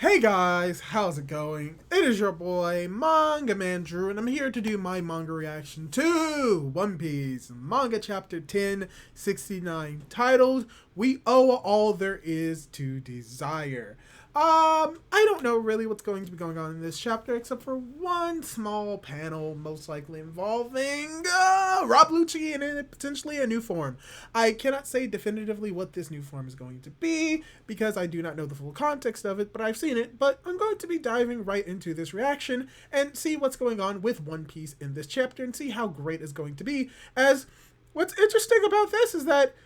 Hey guys, how's it going? It is your boy, Manga Man Drew, and I'm here to do my manga reaction to One Piece Manga Chapter 1069, titled We Owe All There Is to Desire. I don't know really what's going to be going on in this chapter except for one small panel, most likely involving Rob Lucci in potentially a new form. I cannot say definitively what this new form is going to be because I do not know the full context of it, but I've seen it. But I'm going to be diving right into this reaction and see what's going on with One Piece in this chapter and see how great it's going to be. As what's interesting about this is that,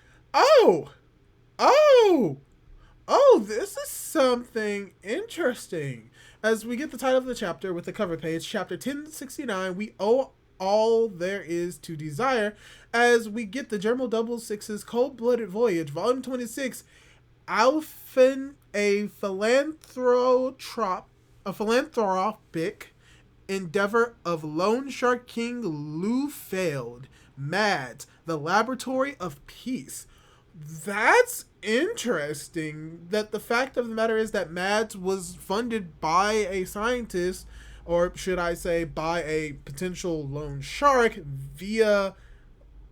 this is something interesting. As we get the title of the chapter with the cover page, Chapter 1069, We Owe All There Is to Desire, as we get the German Double Six's Cold-Blooded Voyage, Volume 26, Alphen, a philanthropic endeavor of Lone Shark King Lufeld, Mads, the Laboratory of Peace. That's interesting. That the fact of the matter is that Mads was funded by a scientist, or should I say by a potential loan shark via...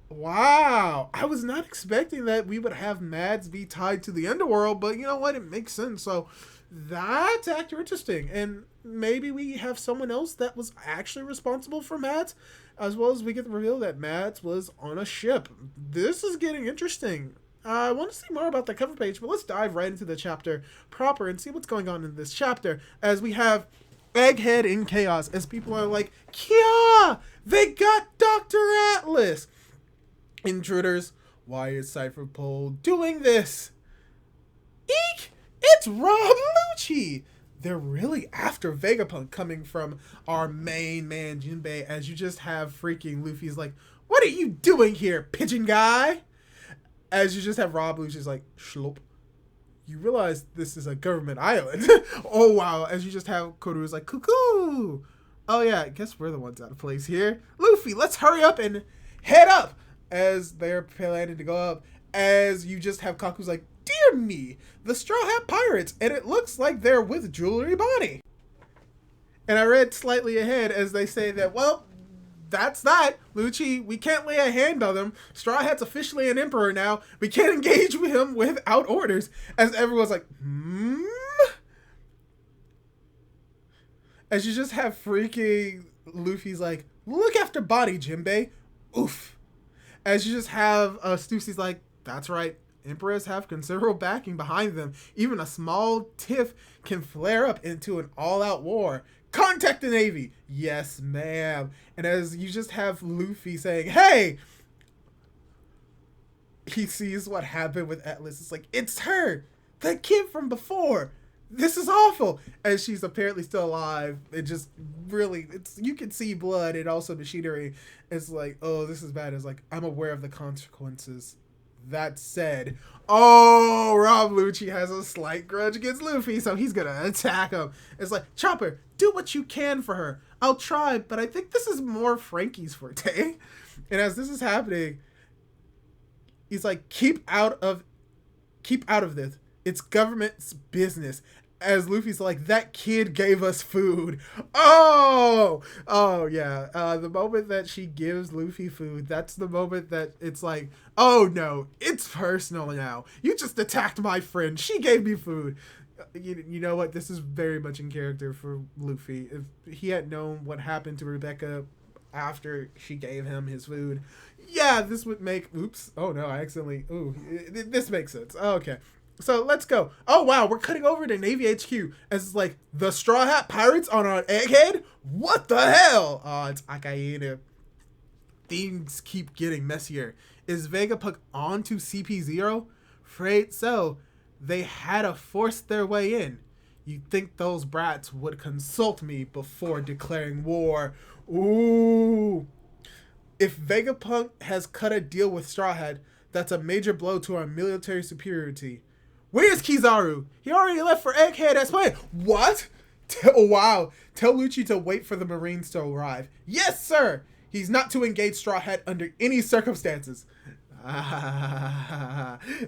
Wow, I was not expecting that we would have Mads be tied to the underworld, but you know what? It makes sense. So that's actually interesting. And maybe we have someone else that was actually responsible for Mads, as well as we get the reveal that Mads was on a ship. This is getting interesting. I want to see more about the cover page, but let's dive right into the chapter proper and see what's going on in this chapter, as we have Egghead in chaos, as people are like, Kia! They got Dr. Atlas! Intruders, why is Cypher Pole doing this? Eek! It's Rob Lucci! They're really after Vegapunk, coming from our main man Jinbei, as you just have freaking Luffy's like, what are you doing here, pigeon guy? As you just have Rob Lucci's like, Schloop. You realize this is a government island. Oh wow, as you just have Koru's like, cuckoo! Oh yeah, I guess we're the ones out of place here. Luffy, let's hurry up and head up! As they're planning to go up, as you just have Kaku's like, dear me, the Straw Hat Pirates, and it looks like they're with Jewelry Bonnie. And I read slightly ahead as they say that, well, that's that. Lucci, we can't lay a hand on them. Straw Hat's officially an emperor now. We can't engage with him without orders. As everyone's like, As you just have freaking Luffy's like, look after Bonnie, Jinbei. Oof. As you just have Stussy's like, that's right. Emperors have considerable backing behind them. Even a small tiff can flare up into an all-out war. Contact the Navy. Yes, ma'am. And as you just have Luffy saying, hey, he sees what happened with Atlas. It's like, it's her, the kid from before. This is awful. As she's apparently still alive. It just really, you can see blood, and also machinery. It's like, oh, this is bad. It's like, I'm aware of the consequences. That said, oh, Rob Lucci has a slight grudge against Luffy, so he's gonna attack him. It's like, Chopper, do what you can for her. I'll try, but I think this is more Frankie's forte. And as this is happening, he's like, keep out of this. It's government's business. As Luffy's like, that kid gave us food. Oh yeah. The moment that she gives Luffy food, that's the moment that it's like, oh no, it's personal now. You just attacked my friend. She gave me food. You know what? This is very much in character for Luffy. If he had known what happened to Rebecca after she gave him his food, yeah, this would make, oops. Oh no, I accidentally, this makes sense. Okay. So let's go. Oh wow, we're cutting over to Navy HQ as it's like, the Straw Hat Pirates on our Egghead? What the hell? Oh, it's Akainu. Things keep getting messier. Is Vegapunk on to CP0? Afraid so. They had to force their way in. You'd think those brats would consult me before declaring war. Ooh. If Vegapunk has cut a deal with Straw Hat, that's a major blow to our military superiority. Where's Kizaru? He already left for Egghead as planned. What? Wow. Tell Lucci to wait for the Marines to arrive. Yes, sir. He's not to engage Straw Hat under any circumstances.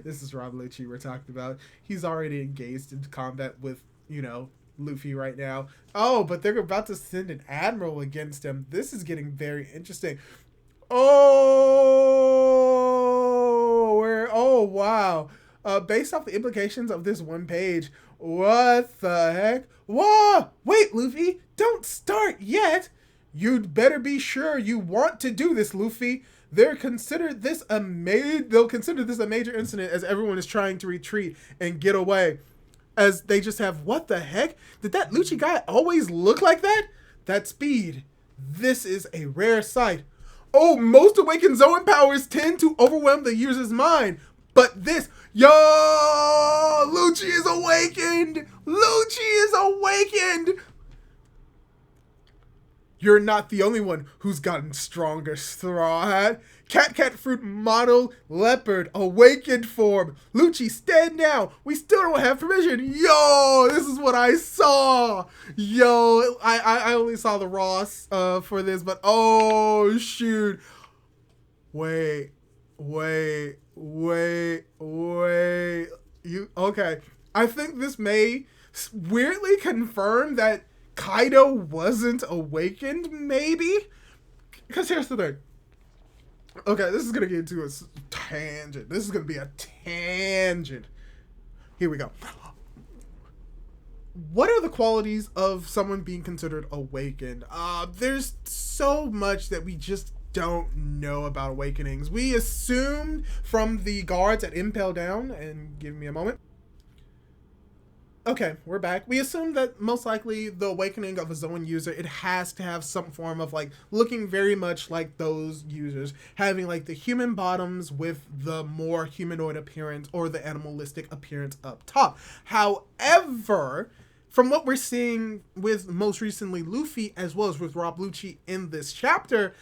This is Rob Lucci we're talking about. He's already engaged in combat with, Luffy right now. Oh, but they're about to send an admiral against him. This is getting very interesting. Oh, wow. Based off the implications of this one page, what the heck? Whoa! Wait, Luffy, don't start yet. You'd better be sure you want to do this, Luffy. They'll consider this a major incident as everyone is trying to retreat and get away. As they just have, what the heck? Did that Lucci guy always look like that? That speed. This is a rare sight. Oh, most awakened Zoan powers tend to overwhelm the user's mind. But this, yo, Lucci is awakened. Lucci is awakened. You're not the only one who's gotten stronger, Straw Hat. Cat Fruit Model Leopard, awakened form. Lucci, stand down. We still don't have permission. Yo, this is what I saw. Yo, I only saw the Ross for this, but oh, shoot. Wait. Okay. I think this may weirdly confirm that Kaido wasn't awakened, maybe? Because here's the thing. Okay, this is going to get into a tangent. This is going to be a tangent. Here we go. What are the qualities of someone being considered awakened? There's so much that we just don't know about awakenings. We assumed from the guards at Impel Down, and give me a moment. Okay, we're back. We assume that most likely the awakening of a Zoan user, it has to have some form of like looking very much like those users, having like the human bottoms with the more humanoid appearance or the animalistic appearance up top. However, from what we're seeing with most recently Luffy as well as with Rob Lucci in this chapter,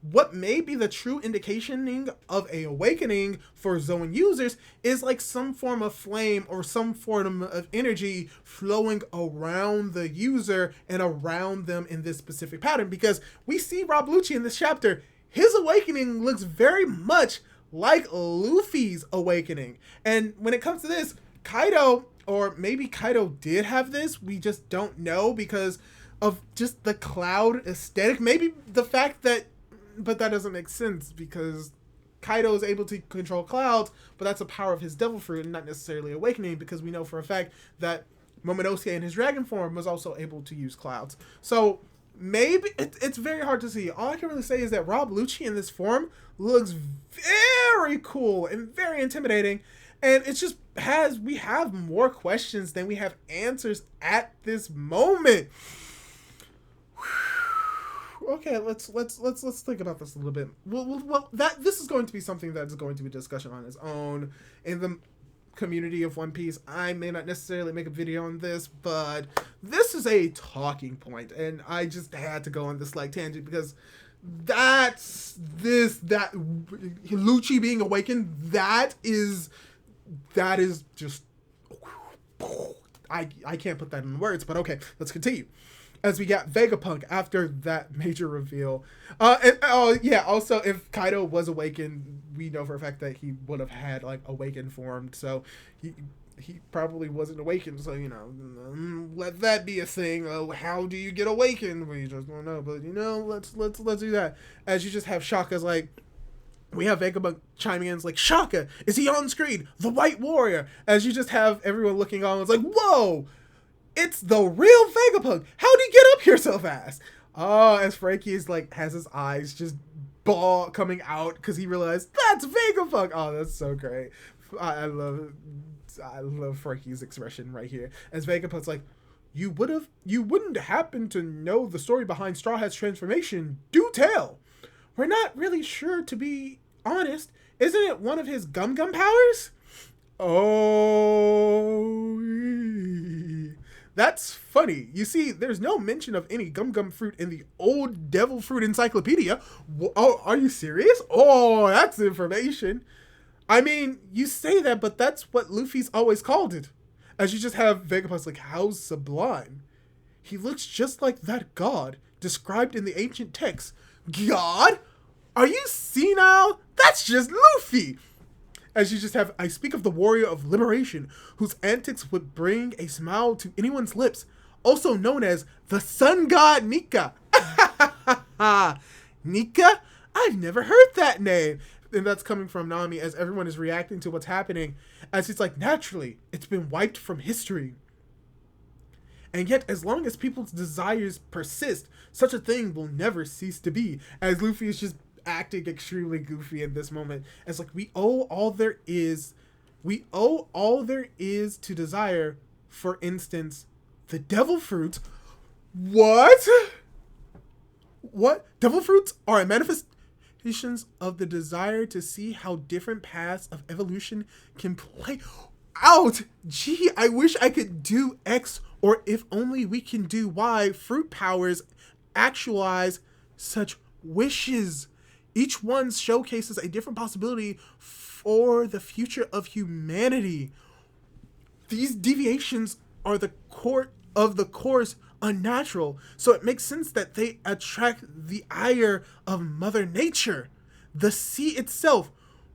what may be the true indication of a awakening for Zoan users is like some form of flame or some form of energy flowing around the user and around them in this specific pattern. Because we see Rob Lucci in this chapter, his awakening looks very much like Luffy's awakening. And when it comes to this, Kaido, or maybe Kaido did have this, we just don't know because of just the cloud aesthetic. Maybe the fact that, but that doesn't make sense because Kaido is able to control clouds, but that's a power of his devil fruit and not necessarily awakening, because we know for a fact that Momonosuke in his dragon form was also able to use clouds. So maybe it's very hard to see. All I can really say is that Rob Lucci in this form looks very cool and very intimidating, and it's just we have more questions than we have answers at this moment. Okay, let's think about this a little bit. Well, this is going to be something that's going to be discussion on its own in the community of One Piece. I may not necessarily make a video on this, but this is a talking point, and I just had to go on this like tangent because that Lucci being awakened, that is just I can't put that in words, but okay, let's continue. As we got Vegapunk after that major reveal. Also, if Kaido was awakened, we know for a fact that he would have had, like, awakened formed, so he probably wasn't awakened, so, let that be a thing. How do you get awakened? We just don't know, but, let's do that. As you just have Shaka's, like, we have Vegapunk chiming in, it's like, Shaka, is he on screen? The White Warrior! As you just have everyone looking on, it's like, whoa! It's the real Vegapunk. How'd he get up here so fast? Oh, as Frankie is like has his eyes just coming out because he realized that's Vegapunk. Oh, that's so great. I love Frankie's expression right here. As Vegapunk's like, you wouldn't happen to know the story behind Straw Hat's transformation. Do tell. We're not really sure, to be honest. Isn't it one of his Gum powers? Oh. That's funny. You see, there's no mention of any gum fruit in the old Devil Fruit Encyclopedia. Oh, are you serious? Oh, that's information. I mean, you say that, but that's what Luffy's always called it. As you just have Vegapunk's like, how sublime. He looks just like that god described in the ancient texts. God? Are you senile? That's just Luffy. As you just have, I speak of the warrior of liberation, whose antics would bring a smile to anyone's lips. also known as the sun god Nika. Nika? I've never heard that name. And that's coming from Nami as everyone is reacting to what's happening. As he's like, naturally, it's been wiped from history. And yet, as long as people's desires persist, such a thing will never cease to be. As Luffy is just acting extremely goofy in this moment. As like, we owe all there is to desire. For instance, the devil fruits. What? What? Devil fruits are a manifestations of the desire to see how different paths of evolution can play out. Gee, I wish I could do X, or if only we can do Y. Fruit powers actualize such wishes. Each one showcases a different possibility for the future of humanity. These deviations are the core of the course unnatural, so it makes sense that they attract the ire of Mother Nature. The sea itself,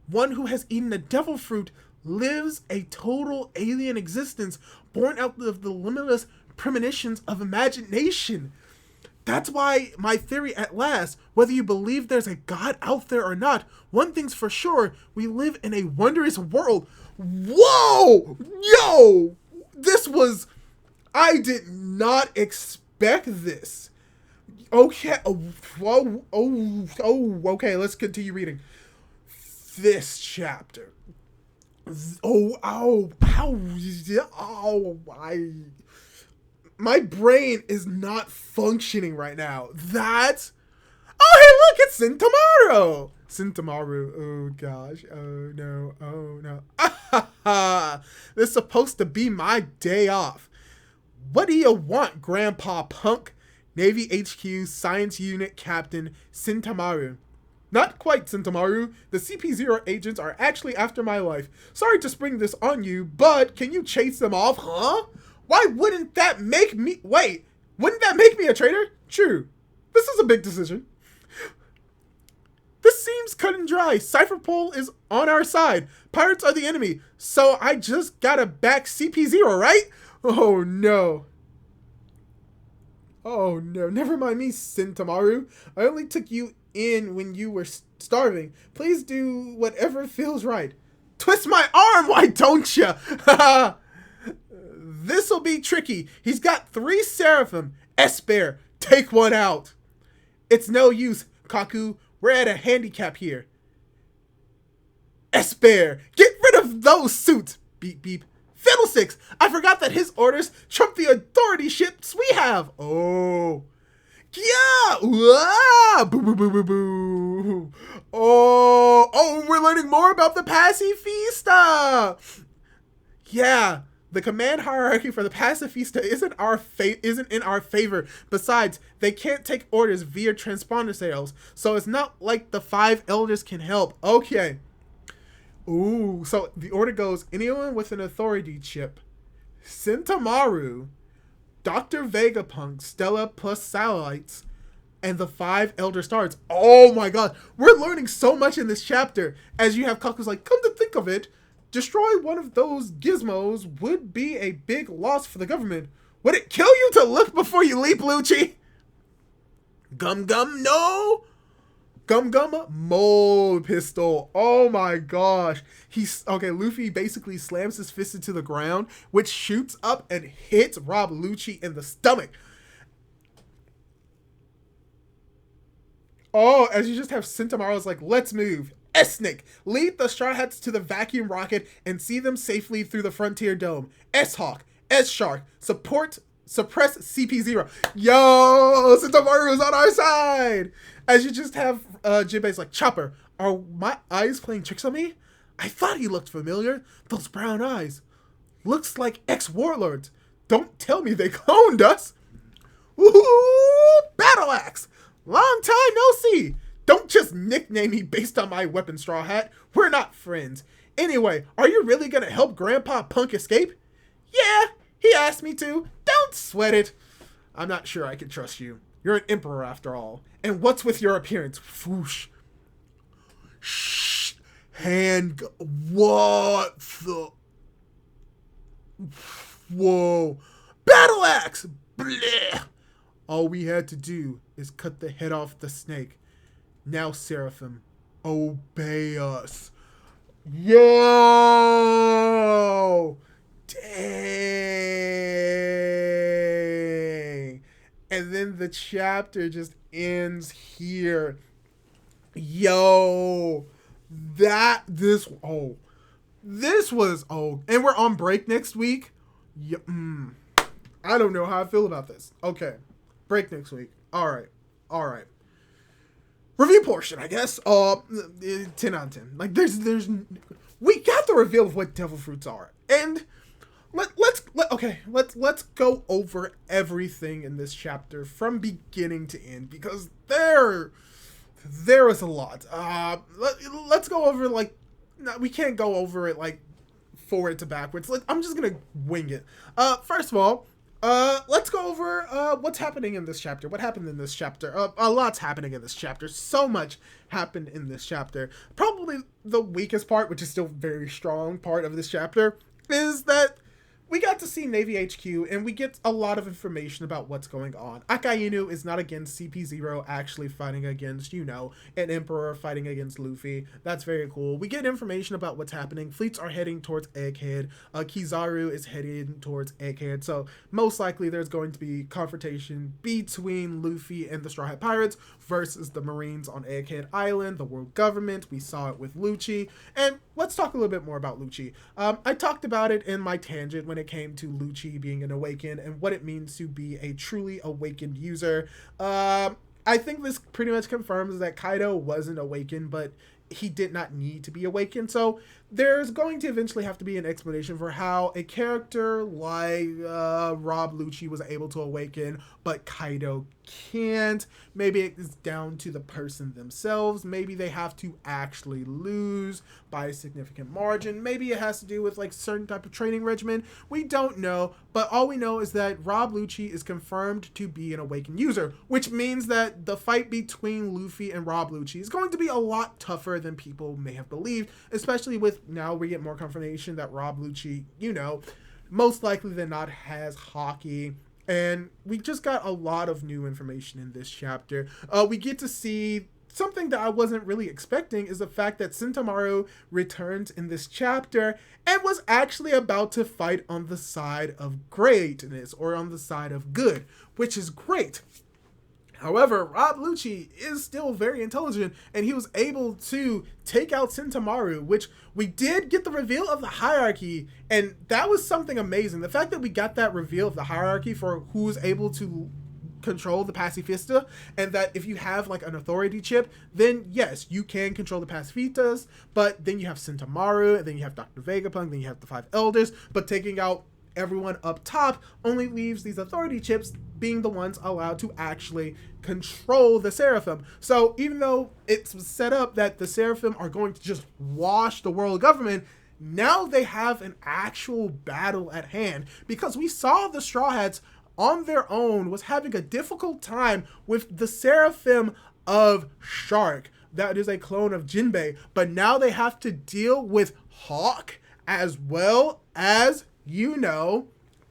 one who has eaten a devil fruit, lives a total alien existence born out of the limitless premonitions of imagination. That's why my theory at last, whether you believe there's a god out there or not, one thing's for sure, we live in a wondrous world. Whoa! Yo! I did not expect this. Okay. Okay, let's continue reading. This chapter. My brain is not functioning right now. Oh, hey, look, it's Sentamaru. Oh, gosh. Oh, no. This is supposed to be my day off. What do you want, Grandpa Punk? Navy HQ Science Unit Captain Sentamaru. Not quite, Sentamaru. The CP0 agents are actually after my life. Sorry to spring this on you, but can you chase them off, huh? Why wouldn't that make me... Wait, wouldn't that make me a traitor? True. This is a big decision. This seems cut and dry. Cypherpole is on our side. Pirates are the enemy. So I just gotta back CP0, right? Oh no. Oh no. Never mind me, Sentamaru. I only took you in when you were starving. Please do whatever feels right. Twist my arm, why don't you? This'll be tricky. He's got 3 Seraphim. Esper, take one out. It's no use, Kaku. We're at a handicap here. Esper, get rid of those suits. Beep, beep. Fiddlesticks, I forgot that his orders trump the authority ships we have. Oh. Yeah. Boo, boo, boo, boo, boo. Oh, we're learning more about the Pacifista. Yeah. The command hierarchy for the Pacifista isn't in our favor. Besides, they can't take orders via transponder sales, so it's not like the 5 elders can help. Okay. Ooh, so the order goes, anyone with an authority chip, Sentamaru, Dr. Vegapunk, Stella plus satellites, and the 5 elder stars. Oh my god, we're learning so much in this chapter. As you have Kaku's like, come to think of it, destroy one of those gizmos would be a big loss for the government. Would it kill you to look before you leap, Lucci? Gum Gum, no. Gum Gum, mold pistol. Oh my gosh. Luffy basically slams his fist into the ground, which shoots up and hits Rob Lucci in the stomach. Oh, as you just have Sentamaru's like, let's move. S-Snake, lead the Straw Hats to the vacuum rocket and see them safely through the Frontier Dome. S-Hawk, S-Shark, suppress CP0. Yo, Sentamaru is on our side. As you just have Jinbei's like, Chopper, are my eyes playing tricks on me? I thought he looked familiar. Those brown eyes. Looks like ex-warlords. Don't tell me they cloned us. Woohoo! Battle Axe. Long time no see. Don't just nickname me based on my weapon, Straw Hat. We're not friends. Anyway, are you really gonna help Grandpa Punk escape? Yeah, he asked me to. Don't sweat it. I'm not sure I can trust you. You're an emperor after all. And what's with your appearance? Whoosh. Shh. What the? Whoa. Battle axe! Bleh! All we had to do is cut the head off the snake. Now, Seraphim, obey us. Yo! Dang! And then the chapter just ends here. Yo! This was, and we're on break next week. I don't know how I feel about this. Okay. Break next week. All right. Review portion, I guess. 10 out of 10. Like, we got the reveal of what devil fruits are. And let's go over everything in this chapter from beginning to end, because there is a lot. Let's go over, like, no, we can't go over it, like, forward to backwards. Like, I'm just gonna wing it. First of all, let's go over what's happening in this chapter. What happened in this chapter? A lot's happening in this chapter. So much happened in this chapter. Probably the weakest part, which is still very strong part of this chapter, is that we got to see Navy HQ, and we get a lot of information about what's going on. Akainu is not against CP0, actually fighting against, an Emperor fighting against Luffy. That's very cool. We get information about what's happening. Fleets are heading towards Egghead. Kizaru is heading towards Egghead. So most likely there's going to be confrontation between Luffy and the Straw Hat Pirates versus the Marines on Egghead Island, the world government. We saw it with Lucci. And let's talk a little bit more about Lucci. I talked about it in my tangent when it came to Lucci being an awakened and what it means to be a truly awakened user. I think this pretty much confirms that Kaido wasn't awakened, but he did not need to be awakened. So there's going to eventually have to be an explanation for how a character like Rob Lucci was able to awaken, but Kaido can't. Maybe it's down to the person themselves. Maybe they have to actually lose by a significant margin. Maybe it has to do with, like, certain type of training regimen. We don't know, but all we know is that Rob Lucci is confirmed to be an awakened user, which means that the fight between Luffy and Rob Lucci is going to be a lot tougher than people may have believed, especially with now we get more confirmation that Rob Lucci, most likely than not has Haki. And we just got a lot of new information in this chapter. We get to see something that I wasn't really expecting, is the fact that Sentomaru returns in this chapter and was actually about to fight on the side of greatness, or on the side of good, which is great. However, Rob Lucci is still very intelligent, and he was able to take out Sentomaru, which we did get the reveal of the hierarchy, and that was something amazing. The fact that we got that reveal of the hierarchy for who's able to control the pacifista, and that if you have, like, an authority chip, then yes, you can control the pacifistas, but then you have Sentomaru, and then you have Dr. Vegapunk, then you have the 5 elders, but taking out everyone up top only leaves these authority chips being the ones allowed to actually control the Seraphim. So even though it's set up that the Seraphim are going to just wash the world government, now they have an actual battle at hand, because we saw the Straw Hats on their own was having a difficult time with the Seraphim of Shark. That is a clone of Jinbei, but now they have to deal with Hawk, as well as,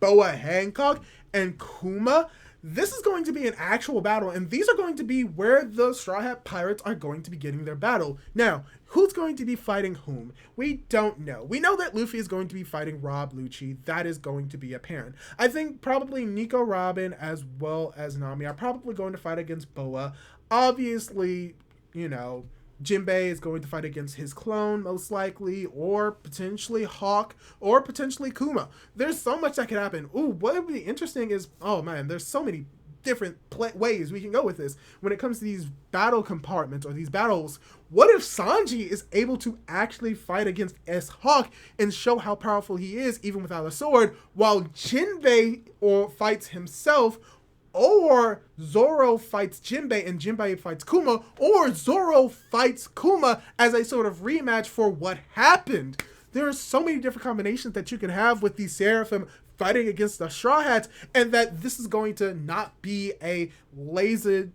Boa Hancock and Kuma. This is going to be an actual battle, and these are going to be where the Straw Hat Pirates are going to be getting their battle. Now, who's going to be fighting whom? We don't know. We know that Luffy is going to be fighting Rob Lucci. That is going to be apparent. I think probably Nico Robin as well as Nami are probably going to fight against Boa. Obviously, Jinbei is going to fight against his clone, most likely, or potentially Hawk, or potentially Kuma. There's so much that could happen. Ooh, what would be interesting is, oh man, there's so many different ways we can go with this. When it comes to these battle compartments, or these battles, what if Sanji is able to actually fight against S-Hawk and show how powerful he is, even without a sword, while Jinbei fights himself, or Zoro fights Jinbei and Jinbei fights Kuma, or Zoro fights Kuma as a sort of rematch for what happened. There are so many different combinations that you can have with these Seraphim fighting against the Straw Hats, and that this is going to not be a laissez-faire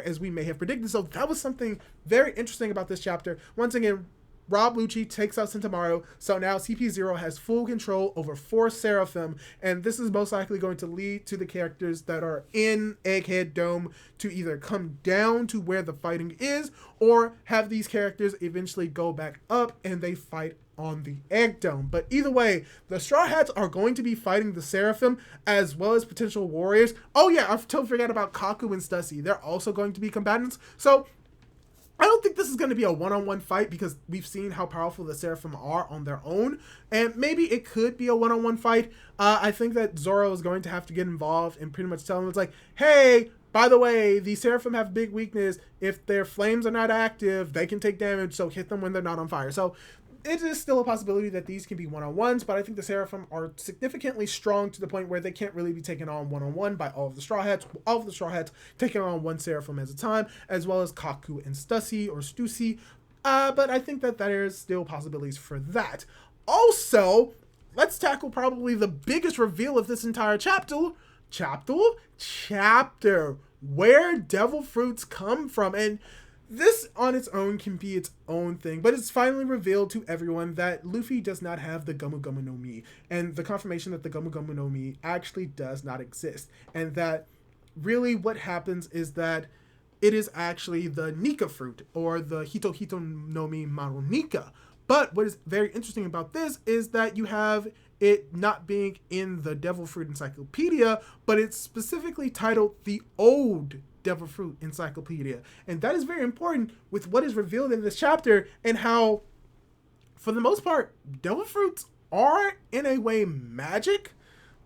as we may have predicted. So that was something very interesting about this chapter. Once again, Rob Lucci takes out Sentomaru, so now CP0 has full control over 4 Seraphim, and this is most likely going to lead to the characters that are in Egghead Dome to either come down to where the fighting is, or have these characters eventually go back up and they fight on the Egg Dome. But either way, the Straw Hats are going to be fighting the Seraphim as well as potential warriors. Oh yeah, I totally forgot about Kaku and Stussy. They're also going to be combatants. So I don't think this is going to be a one-on-one fight because we've seen how powerful the Seraphim are on their own. And maybe it could be a one-on-one fight. I think that Zoro is going to have to get involved and pretty much tell them, it's like, hey, by the way, the Seraphim have big weakness. If their flames are not active, they can take damage, so hit them when they're not on fire. So it is still a possibility that these can be one-on-ones, but I think the Seraphim are significantly strong to the point where they can't really be taken on one-on-one by all of the Straw Hats. All of the Straw Hats taking on one Seraphim at a time, as well as Kaku and Stussy or Stussy. But I think that there is still possibilities for that. Also, let's tackle probably the biggest reveal of this entire chapter, where devil fruits come from. And this on its own can be its own thing, but it's finally revealed to everyone that Luffy does not have the Gomu Gomu no Mi, and the confirmation that the Gomu Gomu no Mi actually does not exist, and that really what happens is that it is actually the Nika fruit, or the Hito Hito no Mi Maru Nika. But what is very interesting about this is that you have it not being in the Devil Fruit Encyclopedia, but it's specifically titled the Old Devil Fruit Encyclopedia. And that is very important with what is revealed in this chapter, and how, for the most part, devil fruits are in a way magic,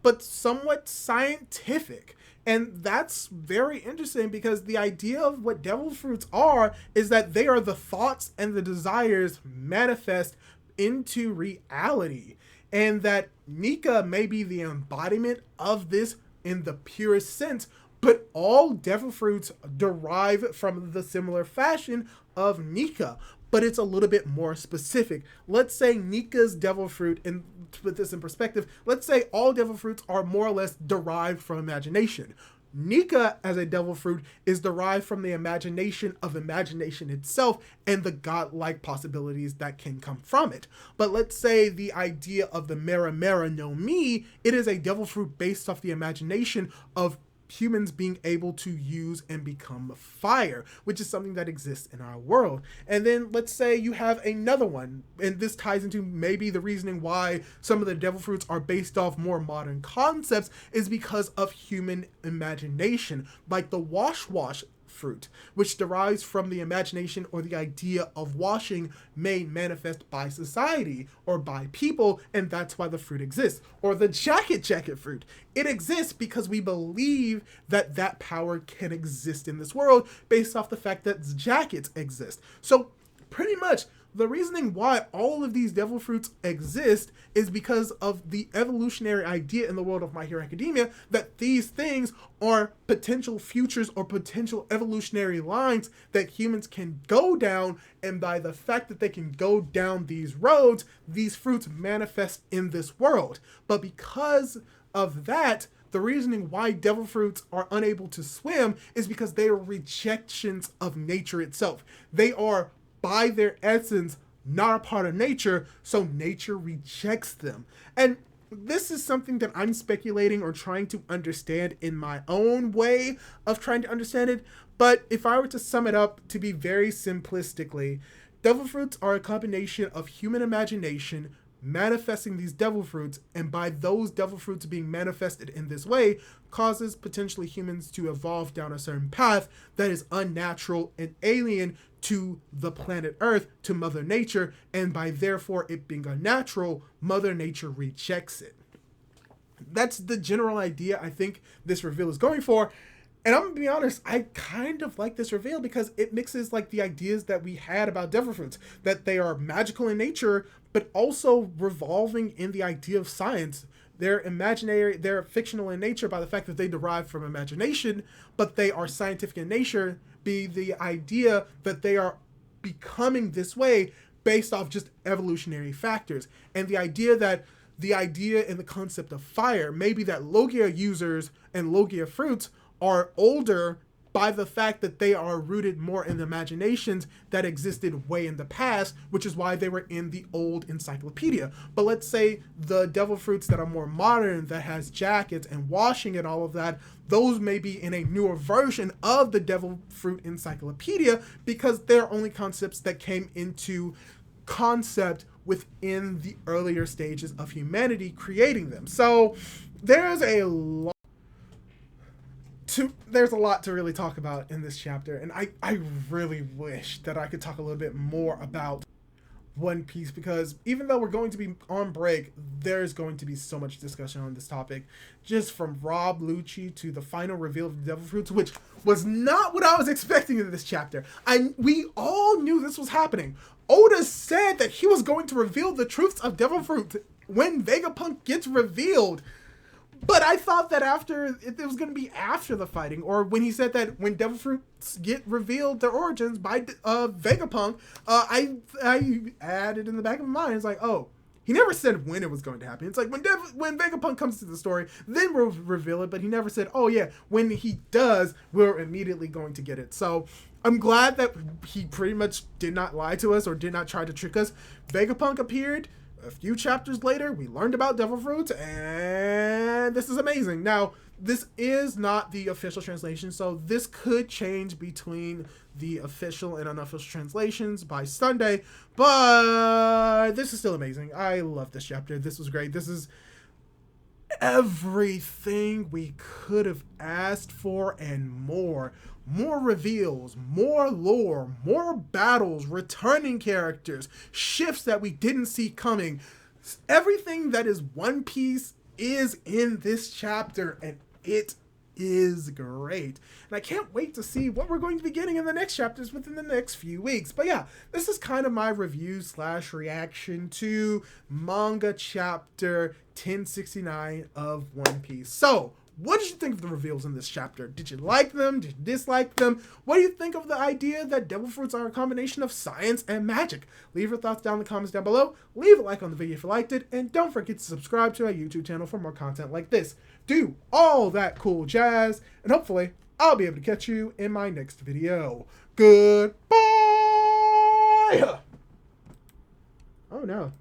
but somewhat scientific. And that's very interesting because the idea of what devil fruits are is that they are the thoughts and the desires manifest into reality. And that Nika may be the embodiment of this in the purest sense, but all devil fruits derive from the similar fashion of Nika, but it's a little bit more specific. Let's say Nika's devil fruit, and to put this in perspective, let's say all devil fruits are more or less derived from imagination. Nika as a devil fruit is derived from the imagination of imagination itself and the godlike possibilities that can come from it. But let's say the idea of the Mera Mera no Mi, it is a devil fruit based off the imagination of humans being able to use and become fire, which is something that exists in our world. And then let's say you have another one, and this ties into maybe the reasoning why some of the devil fruits are based off more modern concepts is because of human imagination, like the wash fruit, which derives from the imagination or the idea of washing made manifest by society or by people, and that's why the fruit exists. Or the jacket fruit. It exists because we believe that that power can exist in this world based off the fact that jackets exist. So pretty much the reasoning why all of these devil fruits exist is because of the evolutionary idea in the world of My Hero Academia that these things are potential futures or potential evolutionary lines that humans can go down, and by the fact that they can go down these roads, these fruits manifest in this world. But because of that, the reasoning why devil fruits are unable to swim is because they are rejections of nature itself. They are, by their essence, not a part of nature, so nature rejects them. And this is something that I'm speculating or trying to understand in my own way of trying to understand it. But if I were to sum it up to be very simplistically, devil fruits are a combination of human imagination manifesting these devil fruits, and by those devil fruits being manifested in this way, causes potentially humans to evolve down a certain path that is unnatural and alien to the planet Earth, to Mother Nature, and by therefore it being unnatural, Mother Nature rejects it. That's the general idea I think this reveal is going for. And I'm gonna be honest, I kind of like this reveal because it mixes like the ideas that we had about devil fruits, that they are magical in nature, but also revolving in the idea of science. They're imaginary, they're fictional in nature by the fact that they derive from imagination, but they are scientific in nature, be the idea that they are becoming this way based off just evolutionary factors. And the idea and the concept of fire, maybe that Logia users and Logia fruits are older by the fact that they are rooted more in the imaginations that existed way in the past, which is why they were in the old encyclopedia. But let's say the devil fruits that are more modern, that has jackets and washing and all of that, those may be in a newer version of the devil fruit encyclopedia, because they're only concepts that came into concept within the earlier stages of humanity creating them. So there's a lot to really talk about in this chapter, and I really wish that I could talk a little bit more about One Piece, because even though we're going to be on break, there's going to be so much discussion on this topic, just from Rob Lucci to the final reveal of the devil fruits, which was not what I was expecting in this chapter. We all knew this was happening. Oda said that he was going to reveal the truths of devil fruit when Vegapunk gets revealed. But I thought that it was going to be after the fighting, or when he said that when devil fruits get revealed their origins by Vegapunk, I added in the back of my mind, it's like, oh, he never said when it was going to happen. It's like when Vegapunk comes to the story, then we'll reveal it, but he never said, oh yeah, when he does, we're immediately going to get it. So I'm glad that he pretty much did not lie to us or did not try to trick us. Vegapunk appeared. A few chapters later, we learned about devil fruits, and this is amazing. Now, this is not the official translation, so this could change between the official and unofficial translations by Sunday, but this is still amazing. I love this chapter. This was great. This is everything we could have asked for and more. More reveals, more lore, more battles, returning characters, shifts that we didn't see coming. Everything that is One Piece is in this chapter, and it is great. And I can't wait to see what we're going to be getting in the next chapters within the next few weeks. But yeah, this is kind of my review / reaction to manga chapter 1069 of One Piece. So, what did you think of the reveals in this chapter? Did you like them? Did you dislike them? What do you think of the idea that devil fruits are a combination of science and magic? Leave your thoughts down in the comments down below. Leave a like on the video if you liked it. And don't forget to subscribe to our YouTube channel for more content like this. Do all that cool jazz. And hopefully, I'll be able to catch you in my next video. Goodbye! Oh no.